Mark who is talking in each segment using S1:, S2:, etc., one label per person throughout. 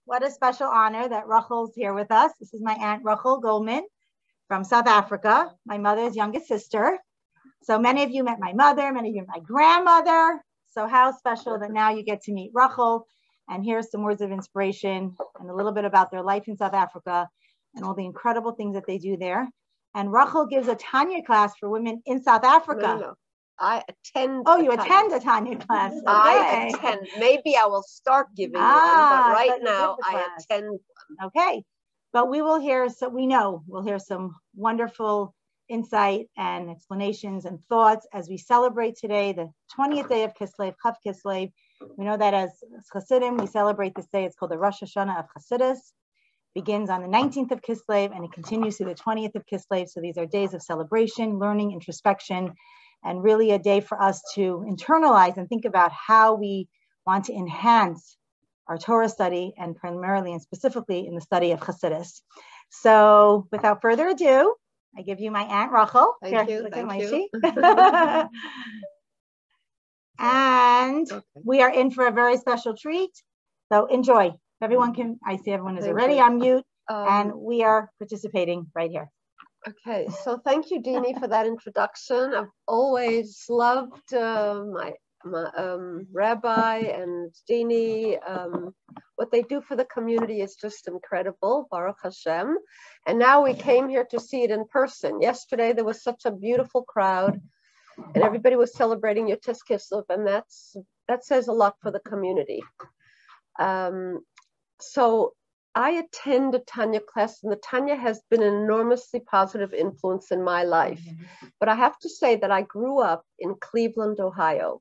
S1: what a special honor that Rochel's here with us. This is my Aunt Rochel Goldman from South Africa, my mother's youngest sister. So many of you met my mother, many of you met my grandmother. So how special that now you get to meet Rochel and hear some words of inspiration and a little bit about their life in South Africa and all the incredible things that they do there. And Rochel gives a Tanya class for women in South Africa.
S2: No. I attend.
S1: Oh, you attend a Tanya class. Okay.
S2: I attend. Maybe I will start giving one, but right now I attend one.
S1: Okay. But we will hear, so we know we'll hear some wonderful insight and explanations and thoughts as we celebrate today, the 20th day of Kislev, Chav Kislev. We know that as Hasidim, we celebrate this day. It's called the Rosh Hashanah of Hasidus. Begins on the 19th of Kislev and it continues through the 20th of Kislev. So these are days of celebration, learning, introspection, and really a day for us to internalize and think about how we want to enhance our Torah study and primarily and specifically in the study of Hasidus. So without further ado, I give you my Aunt Rochel.
S2: Thank you. Thank you.
S1: And we are in for a very special treat. So enjoy. Everyone can, I see everyone is already on mute and we are participating right here.
S2: Okay, so thank you, Dini, for that introduction. I've always loved my rabbi and Dini. What they do for the community is just incredible, Baruch Hashem. And now we came here to see it in person. Yesterday, there was such a beautiful crowd and everybody was celebrating Yotes Kislev, and that says a lot for the community. So I attend a Tanya class, and the Tanya has been an enormously positive influence in my life. But I have to say that I grew up in Cleveland, Ohio,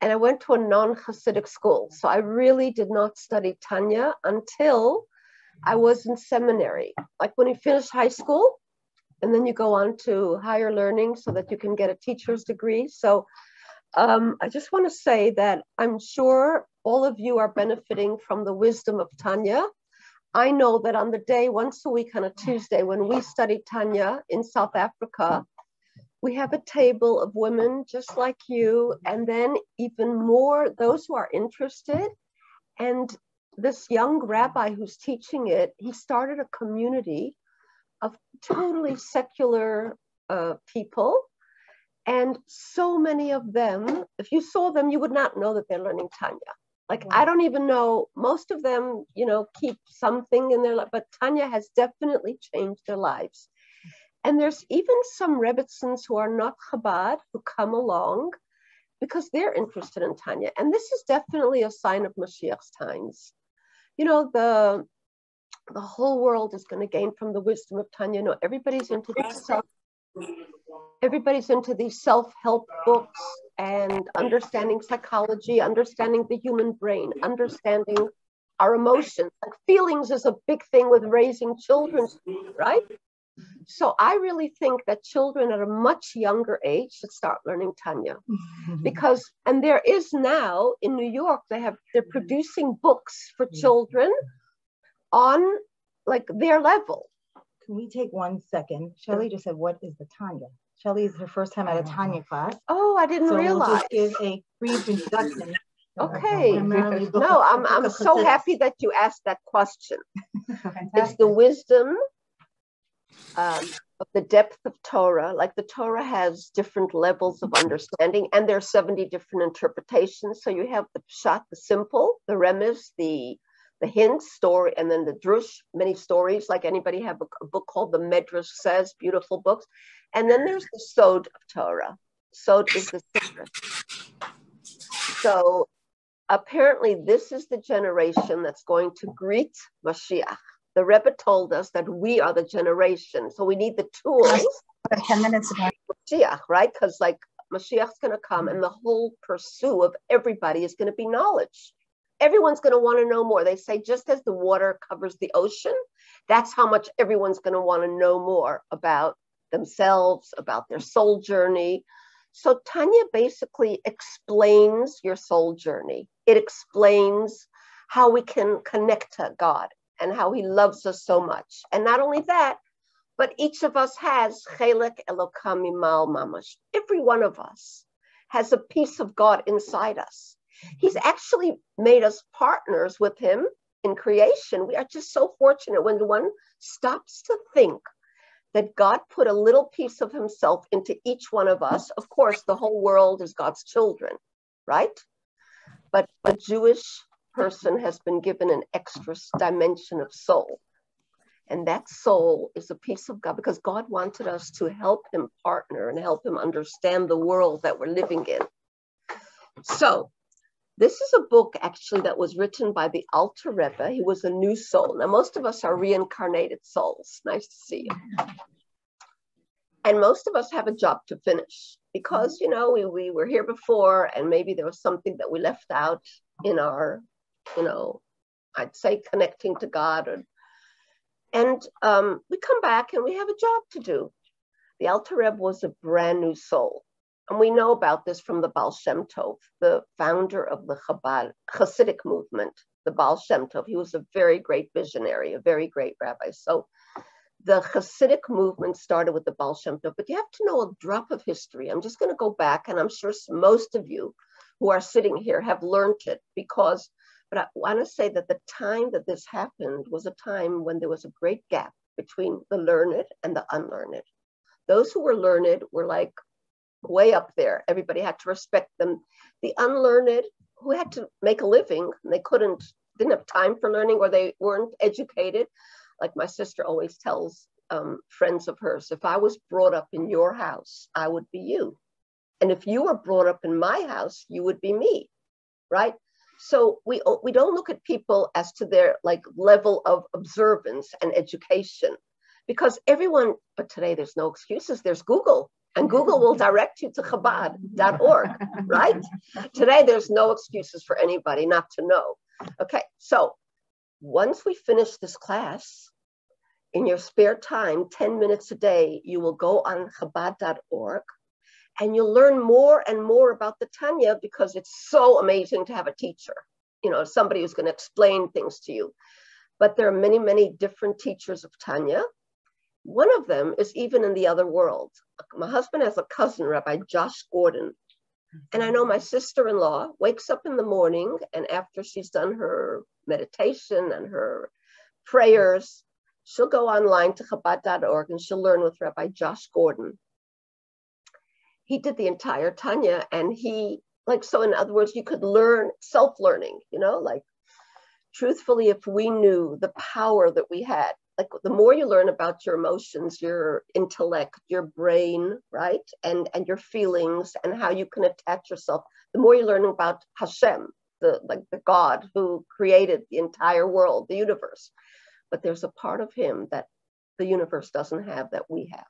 S2: and I went to a non-Hasidic school. So I really did not study Tanya until I was in seminary. Like when you finish high school, and then you go on to higher learning so that you can get a teacher's degree. So I just want to say that I'm sure all of you are benefiting from the wisdom of Tanya. I know that on the day, once a week on a Tuesday, when we study Tanya in South Africa, we have a table of women just like you, and then even more, those who are interested. And this young rabbi who's teaching it, he started a community of totally secular people. And so many of them, if you saw them, you would not know that they're learning Tanya. Like, I don't even know, most of them, keep something in their life, but Tanya has definitely changed their lives. And there's even some Rebbitzins who are not Chabad who come along because they're interested in Tanya. And this is definitely a sign of Mashiach's times. The whole world is going to gain from the wisdom of Tanya. Everybody's into these self-help books and understanding psychology, understanding the human brain, understanding our emotions. Like feelings is a big thing with raising children, right? So I really think that children at a much younger age should start learning Tanya. Because, and there is now in New York, they're producing books for children on like their level.
S1: Can we take 1 second? Shelley just said, what is the Tanya? Shelley is her first time at a Tanya class.
S2: Oh, I didn't realize.
S1: We'll just give a brief introduction.
S2: Okay. No, I'm so happy that you asked that question. It's the wisdom of the depth of Torah. Like the Torah has different levels of understanding, and there are 70 different interpretations. So you have the pshat, the simple, the remez, the hint story, and then the drush, many stories. Like anybody have a book called the Medrash Says, beautiful books. And then there's the Sod of Torah. Sod is the secret. So apparently this is the generation that's going to greet Mashiach. The Rebbe told us that we are the generation. So we need the tools.
S1: 10 minutes ago.
S2: Mashiach, right? Because like Mashiach's going to come and the whole pursuit of everybody is going to be knowledge. Everyone's going to want to know more. They say just as the water covers the ocean, that's how much everyone's going to want to know more about themselves, about their soul journey. So Tanya basically explains your soul journey. It explains how we can connect to God and how he loves us so much. And not only that, but each of us has Chelek Elokam Mimal Mamash. Every one of us has a piece of God inside us. He's actually made us partners with him in creation. We are just so fortunate when one stops to think that God put a little piece of himself into each one of us. Of course, the whole world is God's children, right? But a Jewish person has been given an extra dimension of soul. And that soul is a piece of God, because God wanted us to help him partner and help him understand the world that we're living in. So this is a book actually that was written by the Altar Rebbe. He was a new soul. Now, most of us are reincarnated souls. Nice to see you. And most of us have a job to finish because, you know, we were here before and maybe there was something that we left out in our, you know, I'd say connecting to God. And we come back and we have a job to do. The Altar Rebbe was a brand new soul. And we know about this from the Baal Shem Tov, the founder of the Hasidic movement, the Baal Shem Tov. He was a very great visionary, a very great rabbi. So the Hasidic movement started with the Baal Shem Tov, but you have to know a drop of history. I'm just going to go back, and I'm sure most of you who are sitting here have learned it but I want to say that the time that this happened was a time when there was a great gap between the learned and the unlearned. Those who were learned were like way up there. Everybody had to respect them. The unlearned, who had to make a living, and they didn't have time for learning, or they weren't educated. Like my sister always tells friends of hers, if I was brought up in your house, I would be you. And if you were brought up in my house, you would be me, right? So we don't look at people as to their like level of observance and education, because everyone, but today there's no excuses. There's Google, and Google will direct you to Chabad.org, right? Today there's no excuses for anybody not to know. Okay, so once we finish this class, in your spare time, 10 minutes a day, you will go on Chabad.org and you'll learn more and more about the Tanya, because it's so amazing to have a teacher, you know, somebody who's going to explain things to you. But there are many, many different teachers of Tanya. One of them is even in the other world. My husband has a cousin, Rabbi Josh Gordon. And I know my sister-in-law wakes up in the morning, and after she's done her meditation and her prayers, she'll go online to Chabad.org and she'll learn with Rabbi Josh Gordon. He did the entire Tanya, and so in other words, you could learn self-learning, you know, like truthfully, if we knew the power that we had, like the more you learn about your emotions, your intellect, your brain, right? And your feelings and how you can attach yourself, the more you learn about Hashem, the God who created the entire world, the universe. But there's a part of him that the universe doesn't have that we have.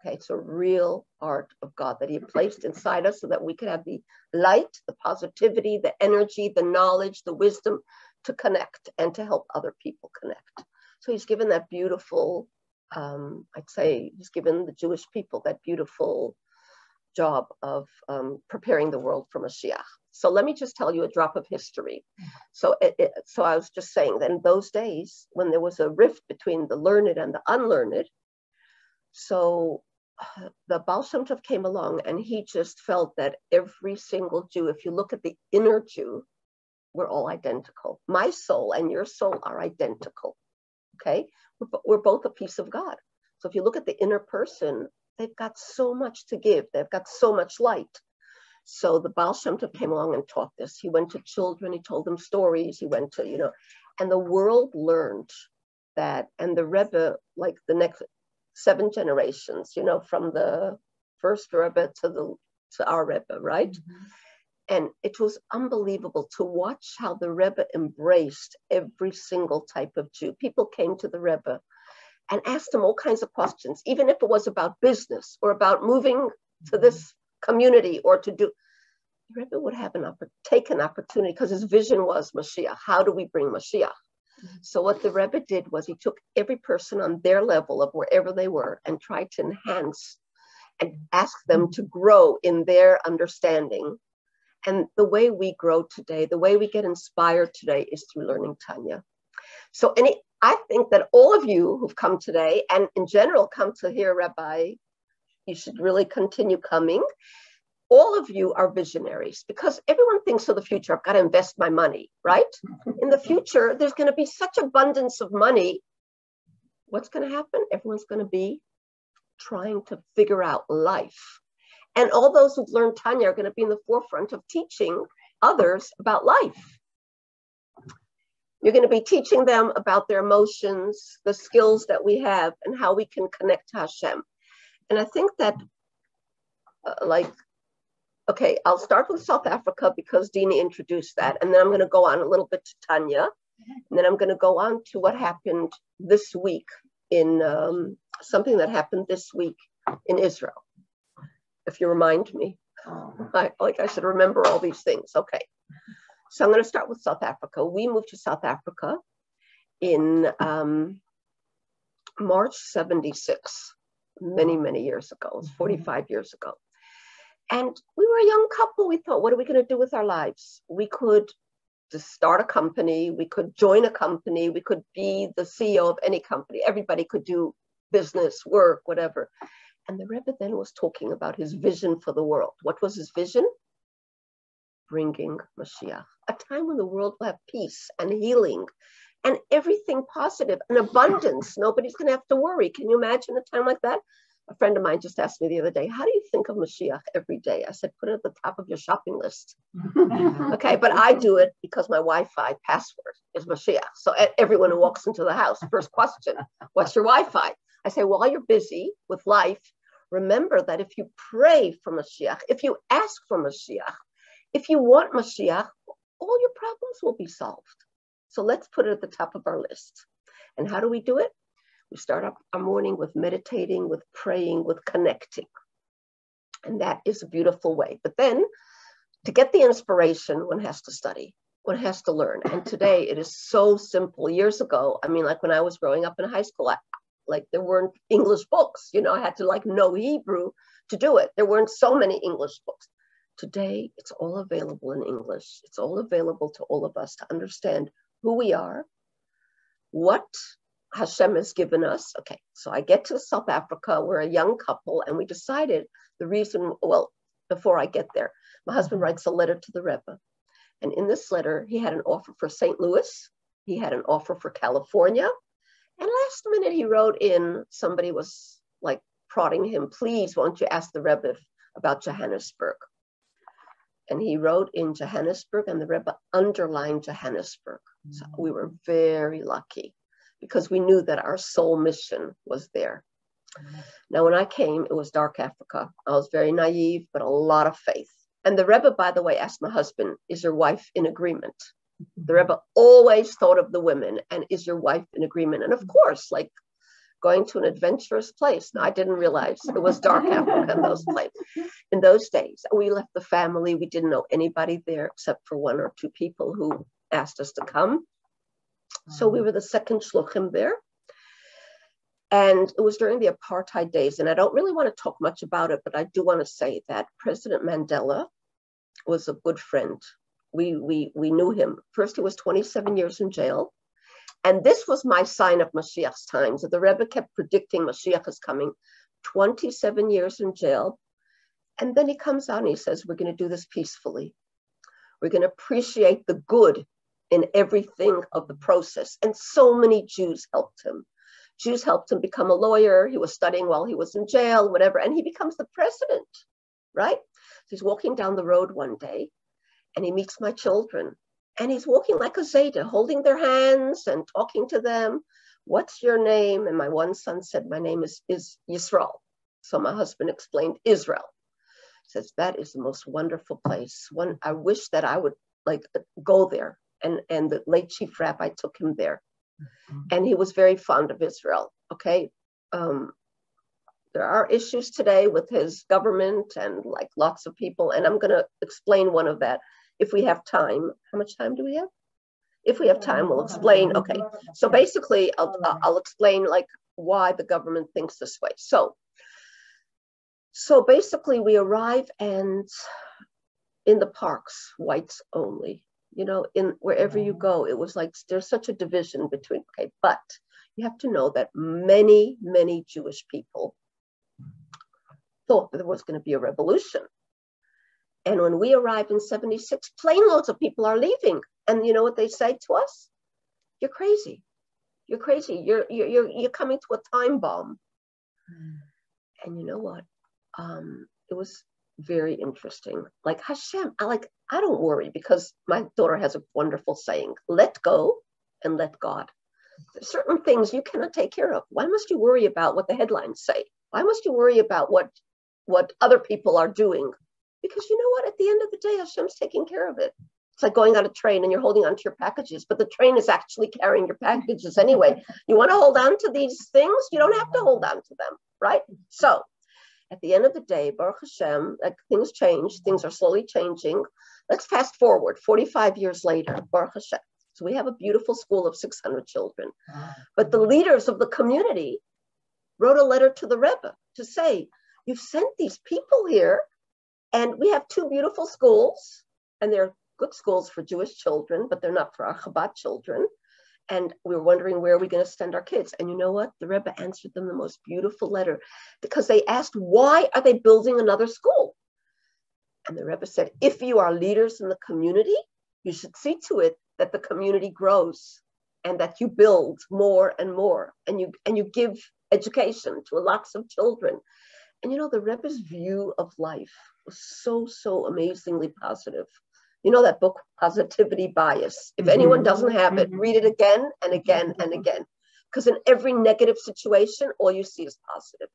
S2: Okay, it's a real part of God that he placed inside us so that we could have the light, the positivity, the energy, the knowledge, the wisdom to connect and to help other people connect. So he's given that beautiful, I'd say he's given the Jewish people that beautiful job of preparing the world for Mashiach. So let me just tell you a drop of history. So I was just saying that in those days, when there was a rift between the learned and the unlearned, so the Baal Shem Tov came along, and he just felt that every single Jew, if you look at the inner Jew, we're all identical. My soul and your soul are identical, okay? We're both a piece of God. So if you look at the inner person, they've got so much to give. They've got so much light. So the Baal Shem Tov came along and taught this. He went to children, he told them stories, he went to, you know, and the world learned that, and the Rebbe, like the next 7 generations, you know, from the first Rebbe to our Rebbe, right? Mm-hmm. And it was unbelievable to watch how the Rebbe embraced every single type of Jew. People came to the Rebbe and asked him all kinds of questions, even if it was about business or about moving to this community or to do. The Rebbe would have take an opportunity, because his vision was Mashiach. How do we bring Mashiach? So what the Rebbe did was he took every person on their level of wherever they were and tried to enhance and ask them to grow in their understanding. And the way we grow today, the way we get inspired today is through learning Tanya. So I think that all of you who've come today, and in general come to hear Rabbi, you should really continue coming. all of you are visionaries, because everyone thinks of the future. I've got to invest my money, right? In the future, there's going to be such abundance of money. What's going to happen? Everyone's going to be trying to figure out life. And all those who've learned Tanya are going to be in the forefront of teaching others about life. You're going to be teaching them about their emotions, the skills that we have, and how we can connect to Hashem. And I think that, okay, I'll start with South Africa because Dina introduced that. And then I'm going to go on a little bit to Tanya. And then I'm going to go on to what happened this week in something that happened this week in Israel. If you remind me, I should remember all these things. Okay. So I'm going to start with South Africa. We moved to South Africa in March 76, many, many years ago. It was 45 years ago. And we were a young couple. We thought, what are we going to do with our lives? We could just start a company. We could join a company. We could be the CEO of any company. Everybody could do business, work, whatever. And the Rebbe then was talking about his vision for the world. What was his vision? Bringing Mashiach, a time when the world will have peace and healing and everything positive and abundance. Nobody's going to have to worry. Can you imagine a time like that? A friend of mine just asked me the other day, how do you think of Mashiach every day? I said, put it at the top of your shopping list. Okay, but I do it because my Wi-Fi password is Mashiach. So everyone who walks into the house, first question, what's your Wi-Fi? I say, while you're busy with life, remember that if you pray for Mashiach, if you ask for Mashiach, if you want Mashiach, all your problems will be solved. So let's put it at the top of our list. And how do we do it? We start up our morning with meditating, with praying, with connecting. And that is a beautiful way. But then to get the inspiration, one has to study, one has to learn. And today it is so simple. Years ago, I mean, like when I was growing up in high school, there weren't English books. I had to know Hebrew to do it. There weren't so many English books. Today, it's all available in English. It's all available to all of us to understand who we are, what Hashem has given us. Okay, so I get to South Africa. We're a young couple, and we decided before I get there, my husband writes a letter to the Rebbe. And in this letter, he had an offer for St. Louis. He had an offer for California. And last minute, he wrote in, somebody was prodding him, please, won't you ask the Rebbe about Johannesburg? And he wrote in Johannesburg, and the Rebbe underlined Johannesburg. So we were very lucky because we knew that our soul mission was there. Now, when I came, it was dark Africa. I was very naive, but a lot of faith. And the Rebbe, by the way, asked my husband, is your wife in agreement? The Rebbe always thought of the women, and is your wife in agreement? And of course, going to an adventurous place. Now, I didn't realize it was dark Africa in those days. We left the family. We didn't know anybody there except for one or two people who asked us to come. So we were the second shluchim there. And it was during the apartheid days. And I don't really want to talk much about it, but I do want to say that President Mandela was a good friend. We knew him. First, he was 27 years in jail. And this was my sign of Mashiach's times. The Rebbe kept predicting Mashiach is coming. 27 years in jail. And then he comes out and he says, we're going to do this peacefully. We're going to appreciate the good in everything of the process. And so many Jews helped him. Jews helped him become a lawyer. He was studying while he was in jail, whatever. And he becomes the president, right? So he's walking down the road one day and he meets my children. And he's walking like a Zeta, holding their hands and talking to them. What's your name? And my one son said, my name is Yisrael. So my husband explained Israel. He says, that is the most wonderful place. I wish that I would go there. And the late chief rabbi took him there. And he was very fond of Israel. Okay. There are issues today with his government and lots of people. And I'm going to explain one of that. If we have time. How much time do we have? If we have time, we'll explain. Okay. So basically, I'll explain why the government thinks this way. So basically, we arrive and in the parks, whites only. In wherever you go, it was there's such a division between. Okay, but you have to know that many, many Jewish people thought that there was going to be a revolution. And when we arrive in 76, plane loads of people are leaving. And you know what they say to us? You're crazy. You're crazy. You're coming to a time bomb. And you know what? It was very interesting. Like Hashem, I don't worry, because my daughter has a wonderful saying, let go and let God. There's certain things you cannot take care of. Why must you worry about what the headlines say? Why must you worry about what other people are doing? Because you know what? At the end of the day, Hashem's taking care of it. It's like going on a train and you're holding onto your packages, but the train is actually carrying your packages anyway. You want to hold on to these things? You don't have to hold on to them, right? So at the end of the day, Baruch Hashem, like things change. Things are slowly changing. Let's fast forward 45 years later, Baruch Hashem. So we have a beautiful school of 600 children. But the leaders of the community wrote a letter to the Rebbe to say, you've sent these people here, and we have 2 beautiful schools, and they're good schools for Jewish children, but they're not for our Chabad children. And we were wondering, where are we going to send our kids? And you know what? The Rebbe answered them the most beautiful letter, because they asked, why are they building another school? And the Rebbe said, if you are leaders in the community, you should see to it that the community grows and that you build more and more, and you give education to lots of children. And you know, the Rebbe's view of life was so amazingly positive. You know that book, Positivity Bias. If anyone doesn't have it, read it again and again and again. Because in every negative situation, all you see is positive.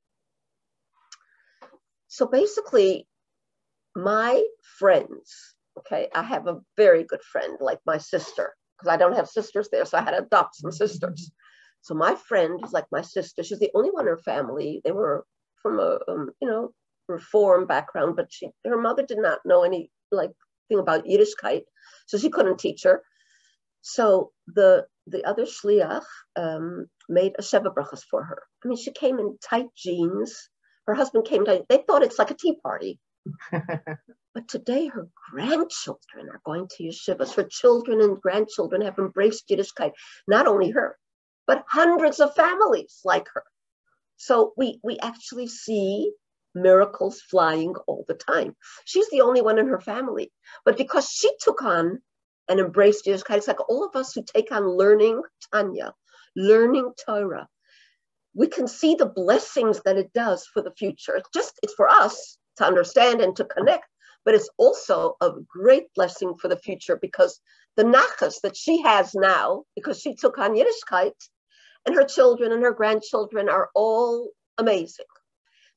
S2: So basically, my friends, okay, I have a very good friend, like my sister, because I don't have sisters there, so I had to adopt some sisters. So my friend is like my sister. She's the only one in her family. They were from a, Reform background, but her mother did not know any thing about Yiddishkeit, so she couldn't teach her. So the other shliach made a sheva brachas for her. I mean, she came in tight jeans. Her husband came down. They thought it's like a tea party. But today her grandchildren are going to yeshivas. Her children and grandchildren have embraced Yiddishkeit. Not only her, but hundreds of families like her. So we actually see miracles flying all the time. She's the only one in her family. But because she took on and embraced Yiddishkeit, it's like all of us who take on learning Tanya, learning Torah, we can see the blessings that it does for the future. It's for us to understand and to connect, but it's also a great blessing for the future, because the nachas that she has now, because she took on Yiddishkeit, and her children and her grandchildren are all amazing.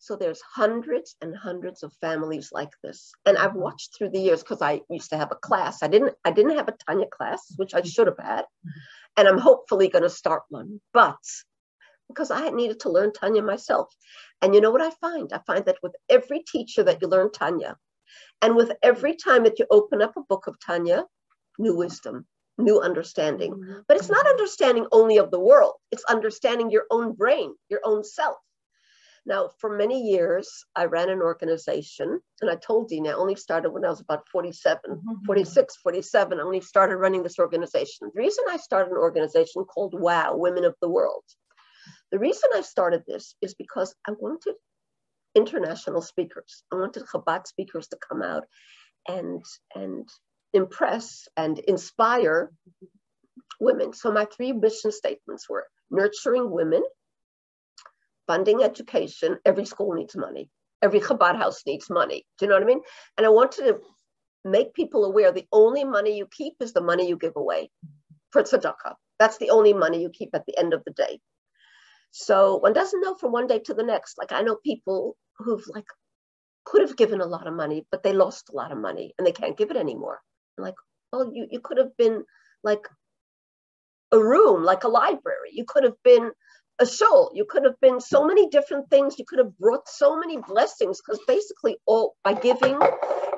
S2: So there's hundreds and hundreds of families like this. And I've watched through the years, because I used to have a class. I didn't have a Tanya class, which I should have had. And I'm hopefully going to start one. But because I had needed to learn Tanya myself. And you know what I find? I find that with every teacher that you learn Tanya, and with every time that you open up a book of Tanya, new wisdom, new understanding. But it's not understanding only of the world. It's understanding your own brain, your own self. Now, for many years, I ran an organization, and I told Dina, I only started when I was about 46, 47, I only started running this organization. The reason I started an organization called WOW, Women of the World. The reason I started this is because I wanted international speakers. I wanted Chabad speakers to come out and impress and inspire women. So my 3 mission statements were nurturing women, funding education. Every school needs money. Every Chabad house needs money. Do you know what I mean? And I wanted to make people aware the only money you keep is the money you give away for tzedakah. That's the only money you keep at the end of the day. So one doesn't know from one day to the next. Like I know people who've could have given a lot of money, but they lost a lot of money and they can't give it anymore. I'm like, well, you could have been like a room, like a library. You could have been a shul. You could have been so many different things. You could have brought so many blessings, because basically all by giving,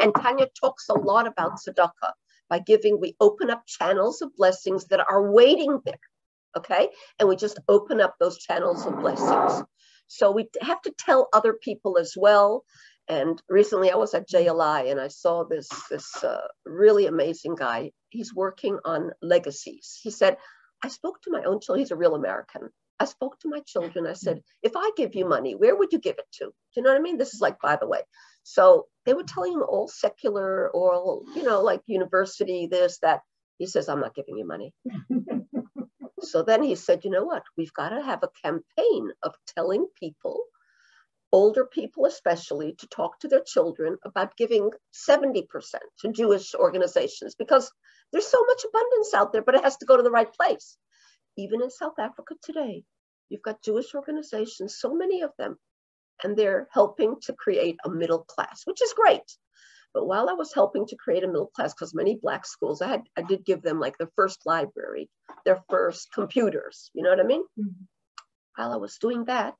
S2: and Tanya talks a lot about tzedakah, by giving, we open up channels of blessings that are waiting there. Okay. And we just open up those channels of blessings. So we have to tell other people as well. And recently I was at JLI and I saw this really amazing guy. He's working on legacies. He said, I spoke to my own children. He's a real American. I spoke to my children. I said, if I give you money, where would you give it to? Do you know what I mean? This is like, by the way. So they were telling him all secular, or, like university, this, that. He says, I'm not giving you money. So then he said, you know what? We've got to have a campaign of telling people, older people especially, to talk to their children about giving 70% to Jewish organizations, because there's so much abundance out there, but it has to go to the right place. Even in South Africa today, you've got Jewish organizations, so many of them, and they're helping to create a middle class, which is great. But while I was helping to create a middle class, because many Black schools, I did give them like their first library, their first computers, you know what I mean? Mm-hmm. While I was doing that,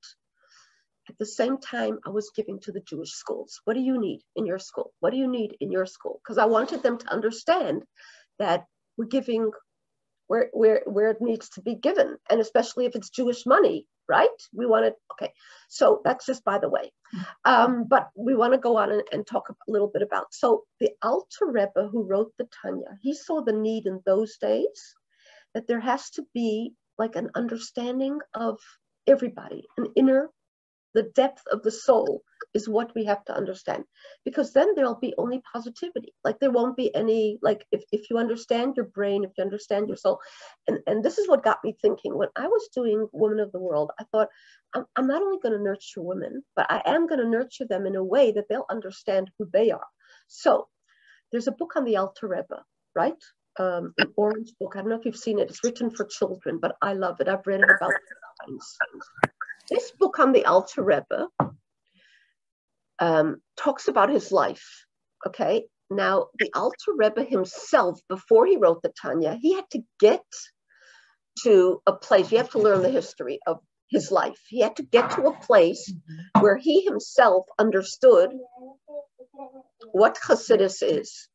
S2: at the same time, I was giving to the Jewish schools. What do you need in your school? What do you need in your school? Because I wanted them to understand that we're giving where it needs to be given. And especially if it's Jewish money, right? We want it, okay. So that's just by the way. But we want to go on and talk a little bit about, so the Altar Rebbe who wrote the Tanya, he saw the need in those days that there has to be like an understanding of everybody, the depth of the soul is what we have to understand, because then there'll be only positivity. Like there won't be any, like if you understand your brain, if you understand your soul. And this is what got me thinking. When I was doing Women of the World, I thought, I'm not only going to nurture women, but I am going to nurture them in a way that they'll understand who they are. So there's a book on the Altar Rebbe, right? An orange book. I don't know if you've seen it. It's written for children, but I love it. I've read it about times. This book on the Altar Rebbe talks about his life, okay? Now, the Altar Rebbe himself, before he wrote the Tanya, he had to get to a place, you have to learn the history of his life. He had to get to a place where he himself understood what Hasidus is.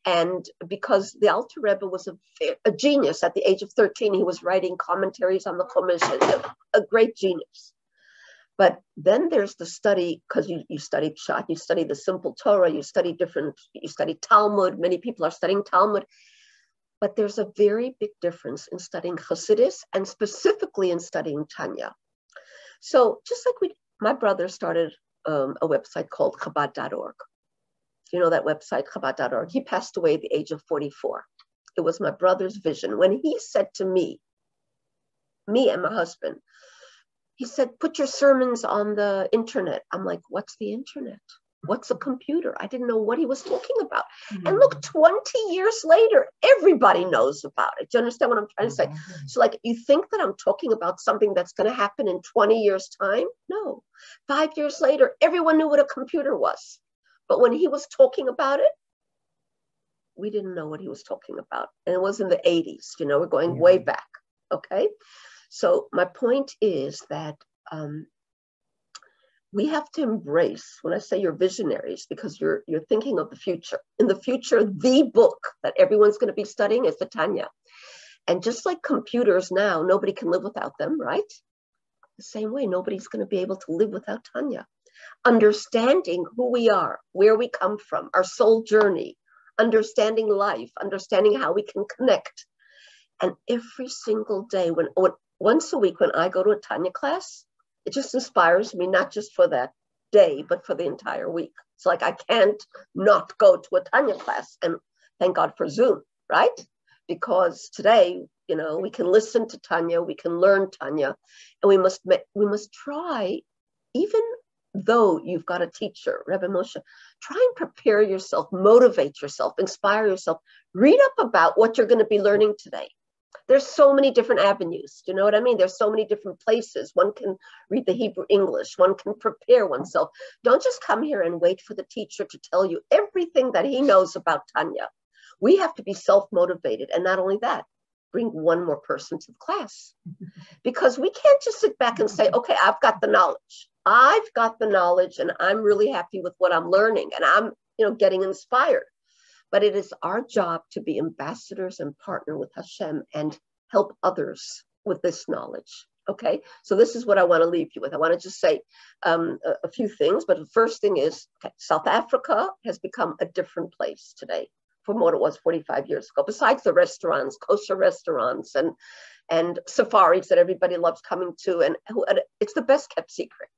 S2: And because the Altar Rebbe was a genius, at the age of 13, he was writing commentaries on the Chumash, a great genius. But then there's the study, because you study Pshat, you study the simple Torah, you study Talmud, many people are studying Talmud. But there's a very big difference in studying Hasidus and specifically in studying Tanya. So just like my brother started a website called Chabad.org. You know that website, Chabad.org? He passed away at the age of 44. It was my brother's vision. When he said to me and my husband, he said, put your sermons on the internet. I'm like, what's the internet? What's a computer? I didn't know what he was talking about. Mm-hmm. And look, 20 years later, everybody knows about it. Do you understand what I'm trying to say? Mm-hmm. So like, you think that I'm talking about something that's going to happen in 20 years' time? No. 5 years later, everyone knew what a computer was. But when he was talking about it, we didn't know what he was talking about. And it was in the 80s, we're going way back, okay? So my point is that we have to embrace, when I say you're visionaries, because you're thinking of the future. In the future, the book that everyone's going to be studying is the Tanya. And just like computers now, nobody can live without them, right? The same way, nobody's going to be able to live without Tanya. Understanding who we are, where we come from, our soul journey, understanding life, understanding how we can connect. And every single day, once a week when I go to a Tanya class, it just inspires me, not just for that day, but for the entire week. It's like I can't not go to a Tanya class, and thank God for Zoom, right? Because today, we can listen to Tanya, we can learn Tanya, and we must try, even though you've got a teacher, Rebbe Moshe, try and prepare yourself, motivate yourself, inspire yourself, read up about what you're going to be learning today. There's so many different avenues. Do you know what I mean? There's so many different places. One can read the Hebrew English. One can prepare oneself. Don't just come here and wait for the teacher to tell you everything that he knows about Tanya. We have to be self-motivated. And not only that, bring one more person to the class. Because we can't just sit back and say, okay, I've got the knowledge. I've got the knowledge and I'm really happy with what I'm learning and I'm, getting inspired. But it is our job to be ambassadors and partner with Hashem and help others with this knowledge. Okay, so this is what I want to leave you with. I want to just say a few things, but the first thing is, South Africa has become a different place today from what it was 45 years ago. Besides the restaurants, kosher restaurants, and safaris that everybody loves coming to, and it's the best kept secret.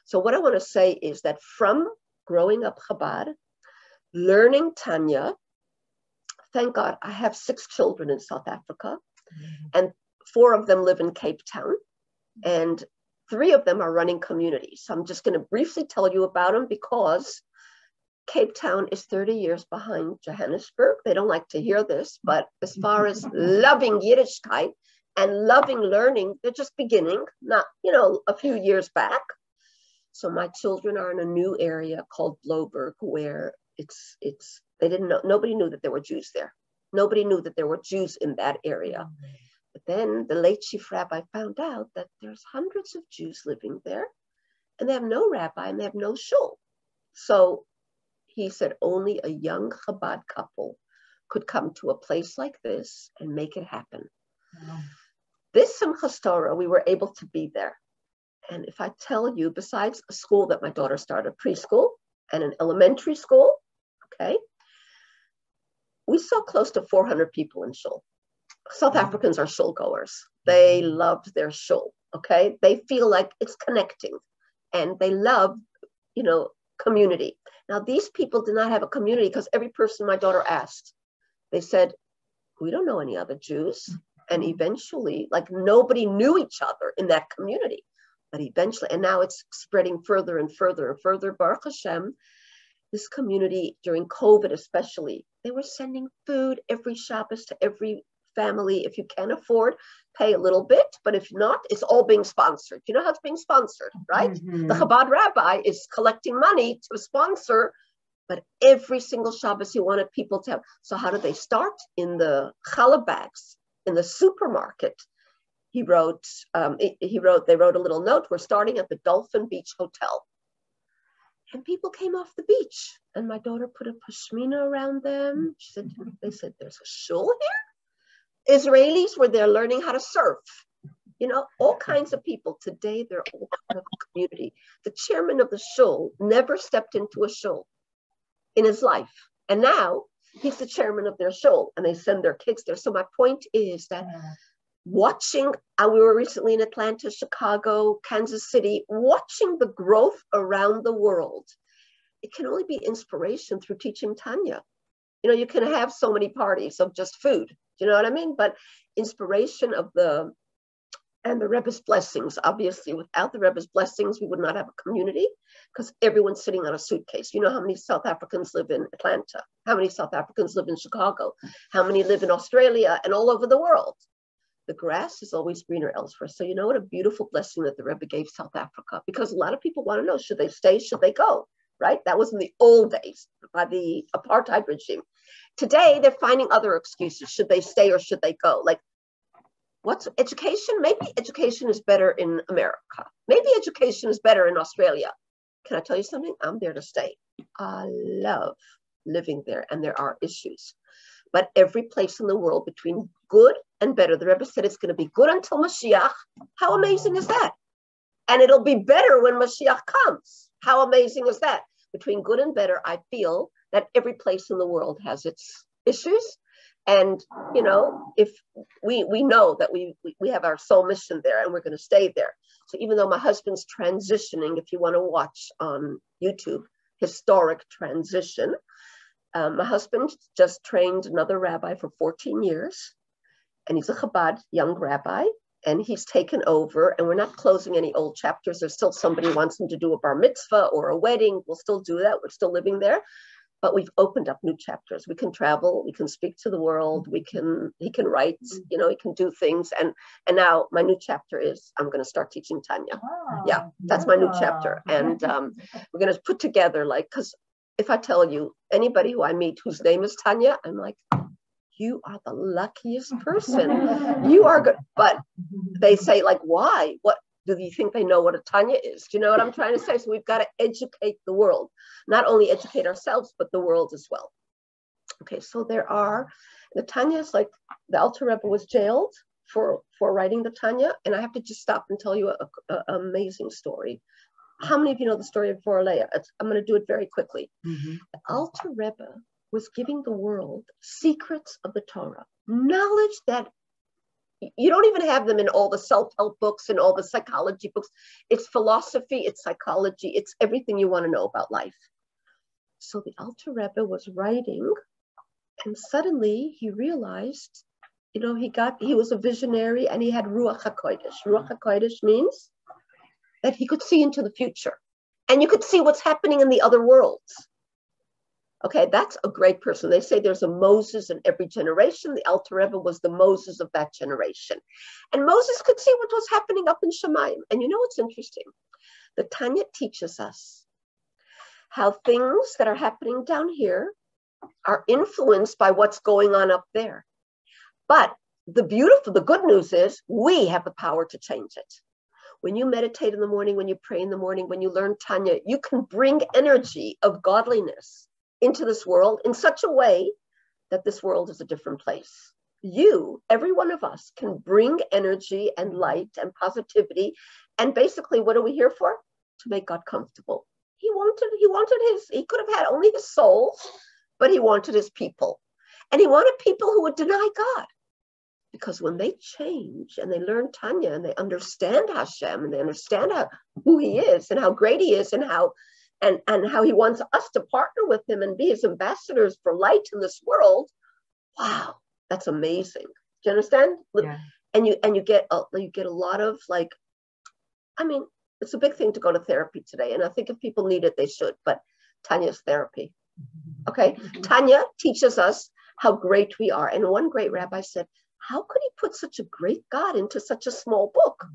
S2: So what I want to say is that from growing up Chabad, learning Tanya. Thank God I have 6 children in South Africa, and 4 of them live in Cape Town, and 3 of them are running communities. So I'm just going to briefly tell you about them because Cape Town is 30 years behind Johannesburg. They don't like to hear this, but as far as loving Yiddishkeit and loving learning, they're just beginning, not, a few years back. So my children are in a new area called Bloberg, where they didn't know, nobody knew that there were Jews there. Nobody knew that there were Jews in that area. But then the late chief rabbi found out that there's hundreds of Jews living there, and they have no rabbi and they have no shul. So he said only a young Chabad couple could come to a place like this and make it happen. Wow. This Simchas Torah, we were able to be there. And if I tell you, besides a school that my daughter started, preschool and an elementary school, okay, we saw close to 400 people in shul. South Africans are shul goers. They loved their shul, okay? They feel like it's connecting, and they love, community. Now, these people did not have a community because every person my daughter asked, they said, we don't know any other Jews. And eventually, nobody knew each other in that community. But eventually, and now it's spreading further and further and further. Baruch Hashem, this community during COVID especially, they were sending food every Shabbos to every family. If you can afford, pay a little bit, but if not, it's all being sponsored. You know how it's being sponsored, right? Mm-hmm. The Chabad rabbi is collecting money to sponsor, but every single Shabbos he wanted people to have. So how did they start? In the challah bags, in the supermarket. They wrote a little note, we're starting at the Dolphin Beach Hotel. And people came off the beach, and my daughter put a pashmina around them. They said, there's a shul here? Israelis were there learning how to surf. All kinds of people. Today, they're all part of the community. The chairman of the shul never stepped into a shul in his life. And now he's the chairman of their shul, and they send their kids there. So my point is that watching, we were recently in Atlanta, Chicago, Kansas City, watching the growth around the world. It can only be inspiration through teaching Tanya. You can have so many parties of just food. Do you know what I mean? But inspiration of the Rebbe's blessings. Obviously, without the Rebbe's blessings, we would not have a community because everyone's sitting on a suitcase. You know how many South Africans live in Atlanta? How many South Africans live in Chicago? How many live in Australia and all over the world? The grass is always greener elsewhere. So you know what a beautiful blessing that the Rebbe gave South Africa, because a lot of people want to know, should they stay, should they go, right? That was in the old days by the apartheid regime. Today, they're finding other excuses. Should they stay or should they go? What's education? Maybe education is better in America. Maybe education is better in Australia. Can I tell you something? I'm there to stay. I love living there, and there are issues. But every place in the world between good and better, the Rebbe said it's going to be good until Mashiach. How amazing is that? And it'll be better when Mashiach comes. How amazing is that? Between good and better, I feel that every place in the world has its issues. And, if we know that we have our soul mission there and we're going to stay there. So even though my husband's transitioning, if you want to watch on YouTube, historic transition, my husband just trained another rabbi for 14 years, and he's a Chabad young rabbi, and he's taken over, and we're not closing any old chapters. There's still somebody who wants him to do a bar mitzvah or a wedding. We'll still do that. We're still living there, but we've opened up new chapters. We can travel, we can speak to the world, he can write, he can do things. And now my new chapter is, I'm going to start teaching Tanya. Yeah, that's my new chapter. And we're going to put together, because if I tell you, anybody who I meet whose name is Tanya, I'm like, you are the luckiest person. You are good. But they say, why? What do you think they know what a Tanya is? Do you know what I'm trying to say? So we've got to educate the world, not only educate ourselves, but the world as well. Okay, so the Tanya is the Altar Rebbe was jailed for writing the Tanya. And I have to just stop and tell you an amazing story. How many of you know the story of Vorleah? I'm going to do it very quickly. Mm-hmm. The Altar Rebbe was giving the world secrets of the Torah, knowledge that you don't even have them in all the self-help books and all the psychology books. It's philosophy, it's psychology, it's everything you want to know about life. So the Altar Rebbe was writing, and suddenly he realized, he was a visionary and he had Ruach HaKodesh. Ruach HaKodesh means that he could see into the future and you could see what's happening in the other worlds. Okay, that's a great person. They say there's a Moses in every generation. The Altar Rebbe was the Moses of that generation. And Moses could see what was happening up in Shemayim. And you know what's interesting? The Tanya teaches us how things that are happening down here are influenced by what's going on up there. But the good news is we have the power to change it. When you meditate in the morning, when you pray in the morning, when you learn Tanya, you can bring energy of godliness into this world in such a way that this world is a different place. Every one of us can bring energy and light and positivity. And basically, what are we here for? To make God comfortable. He could have had only his soul, but he wanted his people. And he wanted people who would deny God. Because when they change and they learn Tanya and they understand Hashem and they understand who he is and how great he is and how he wants us to partner with him and be his ambassadors for light in this world, wow, that's amazing. Do you understand? Yeah. And you get a lot of it's a big thing to go to therapy today. And I think if people need it, they should. But Tanya's therapy. Okay. Tanya teaches us how great we are. And one great rabbi said, how could he put such a great God into such a small book?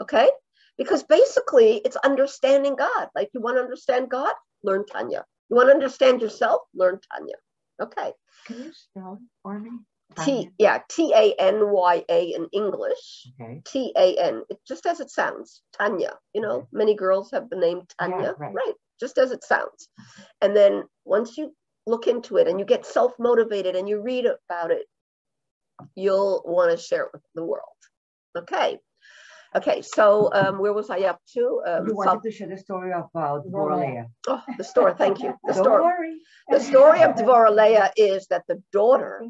S2: Okay. Because basically it's understanding God. Like, you want to understand God? Learn Tanya. You want to understand yourself? Learn Tanya. Okay.
S3: Can you spell it for me?
S2: Tanya in English.
S3: Okay.
S2: Tan. It just as it sounds. Tanya. Okay. Many girls have the name Tanya.
S3: Yeah, right.
S2: Just as it sounds. And then once you look into it and you get self-motivated and you read about it, you'll want to share it with the world. Okay. So where was I up to?
S3: You wanted to share the story of Dvorah Leah.
S2: Oh, the story. Thank you.
S3: Don't worry.
S2: The story of Dvorah Leah is that the daughter.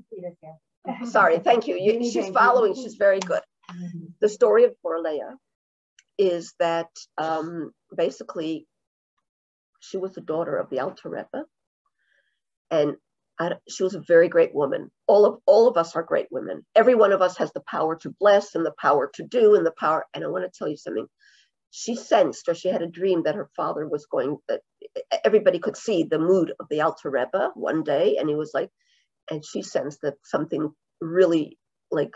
S2: Sorry, thank you. She's following. She's very good. The story of Dvorah Leah is that basically she was the daughter of the Altar Rebbe, and she was a very great woman. All of us are great women. Every one of us has the power to bless and the power to do and the power. And I want to tell you something. She sensed, or she had a dream that her father was going, that everybody could see the mood of the Altar Rebbe one day. And he was like, and she sensed that something really like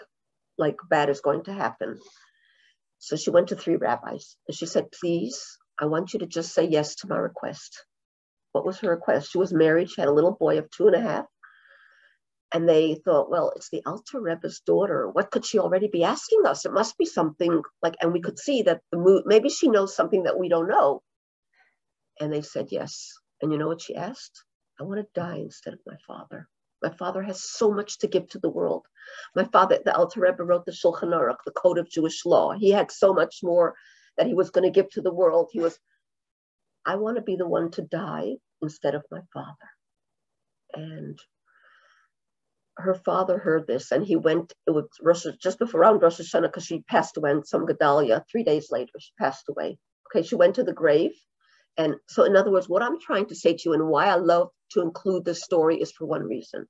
S2: bad is going to happen. So she went to 3 rabbis and she said, please, I want you to just say yes to my request. What was her request? She was married. She had a little boy of 2.5. And they thought, well, it's the Altar Rebbe's daughter. What could she already be asking us? It must be something and we could see that the mood, maybe she knows something that we don't know. And they said yes. And you know what she asked? I want to die instead of my father. My father has so much to give to the world. My father, the Altar Rebbe, wrote the Shulchan Aruch, the Code of Jewish Law. He had so much more that he was going to give to the world. I want to be the one to die instead of my father. And her father heard this, and he went, it was just before around Rosh Hashanah, because she passed away in some Gedalia. 3 days later, she passed away. Okay, she went to the grave. And so in other words, what I'm trying to say to you and why I love to include this story is for one reason.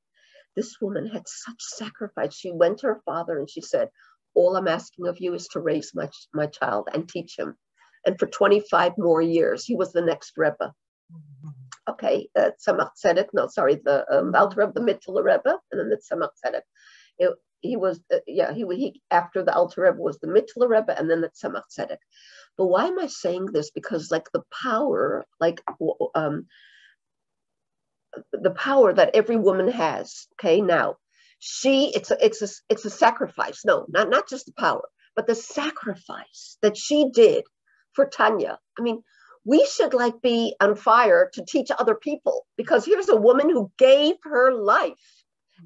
S2: This woman had such sacrifice. She went to her father and she said, all I'm asking of you is to raise my child and teach him. And for 25 more years, he was the next Rebbe. Okay, Tzemach Tzedek, the Altar Rebbe, the Mittler Rebbe, and then the Tzemach Tzedek. He was, after the Altar Rebbe was the Mittler Rebbe, and then the Tzemach Tzedek. But why am I saying this? Because the power, the power that every woman has. Okay, now it's a sacrifice. No, not just the power, but the sacrifice that she did for Tanya. I mean, we should be on fire to teach other people, because here's a woman who gave her life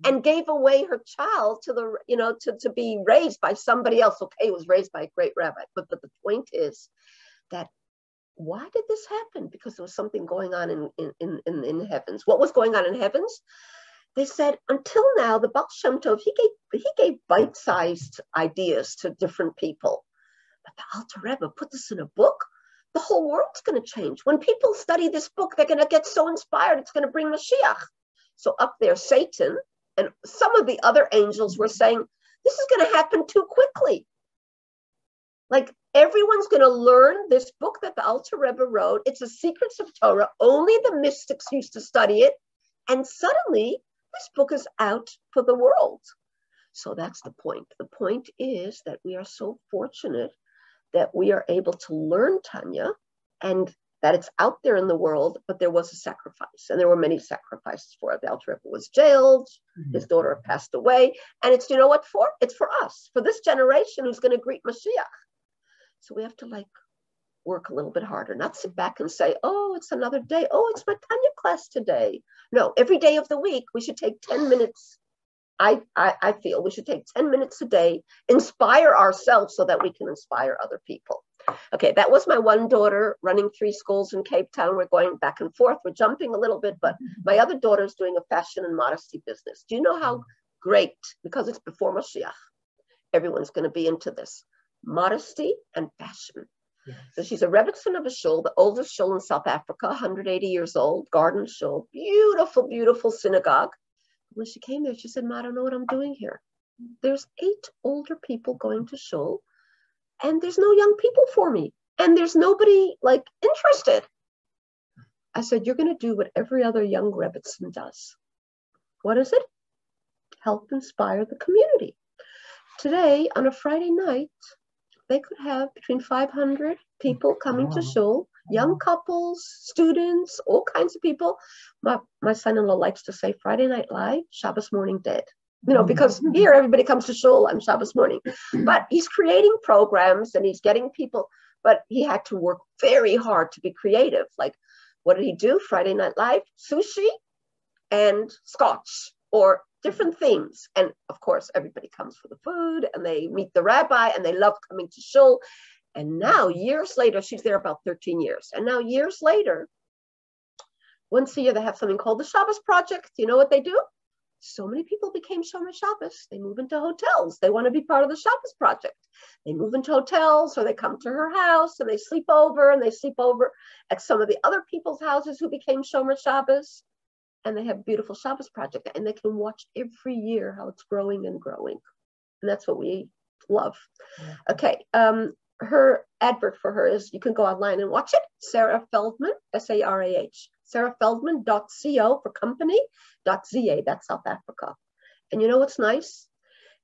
S2: and gave away her child to be raised by somebody else. Okay, it was raised by a great rabbi, but the point is that why did this happen? Because there was something going on in heavens. What was going on in heavens? They said until now the Baal Shem Tov, he gave bite-sized ideas to different people, but the Altar Rebbe put this in a book. the whole world's going to change. When people study this book, they're going to get so inspired, it's going to bring Mashiach. So up there, Satan and some of the other angels were saying, this is going to happen too quickly. Like, everyone's going to learn this book that the Altar Rebbe wrote. It's the secrets of Torah. Only the mystics used to study it. And suddenly, this book is out for the world. So that's the point. The point is that we are so fortunate that we are able to learn Tanya and that it's out there in the world, but there was a sacrifice. And there were many sacrifices for it. The Altar Rebbe was jailed. His daughter passed away. And it's, you know what for? It's for us, for this generation who's going to greet Mashiach. So we have to like work a little bit harder, not sit back and say, oh, it's another day. Oh, it's my Tanya class today. No, every day of the week, we should take 10 minutes. I feel we should take 10 minutes a day, inspire ourselves so that we can inspire other people. Okay, that was my one daughter running 3 schools in Cape Town. We're going back and forth. We're jumping a little bit, but my other daughter is doing a fashion and modesty business. Do you know how great, because it's before Mashiach, everyone's going to be into this. Modesty and fashion. Yes. So she's a Rebbetzin of a shul, the oldest shul in South Africa, 180 years old, garden shul, beautiful, beautiful synagogue. When she came there, she said, Ma, I don't know what I'm doing here. There's 8 older people going to shul, and there's no young people for me, and there's nobody like interested. I said, you're going to do what every other young Rebbetzin does. What is it? Help inspire the community. Today, on a Friday night, they could have between 500 people coming to shul, young couples, students, all kinds of people. My son-in-law likes to say Friday Night Live, Shabbos morning dead. You know, because here everybody comes to shul on Shabbos morning. But he's creating programs and he's getting people, but he had to work very hard to be creative. Like, what did he do? Friday Night Live, sushi and scotch, or different things. And of course, everybody comes for the food and they meet the rabbi and they love coming to shul. And now years later, she's there about 13 years. And now years later, once a year, they have something called the Shabbos Project. You know what they do? So many people became Shomer Shabbos. They move into hotels. They want to be part of the Shabbos Project. They move into hotels, or they come to her house and they sleep over, and they sleep over at some of the other people's houses who became Shomer Shabbos. And they have a beautiful Shabbos Project, and they can watch every year how it's growing and growing. And that's what we love. Yeah. Okay. Her advert for her is, you can go online and watch it. Sarah Feldman, Sarah, sarahfeldman.co for company.za, that's South Africa. And you know what's nice?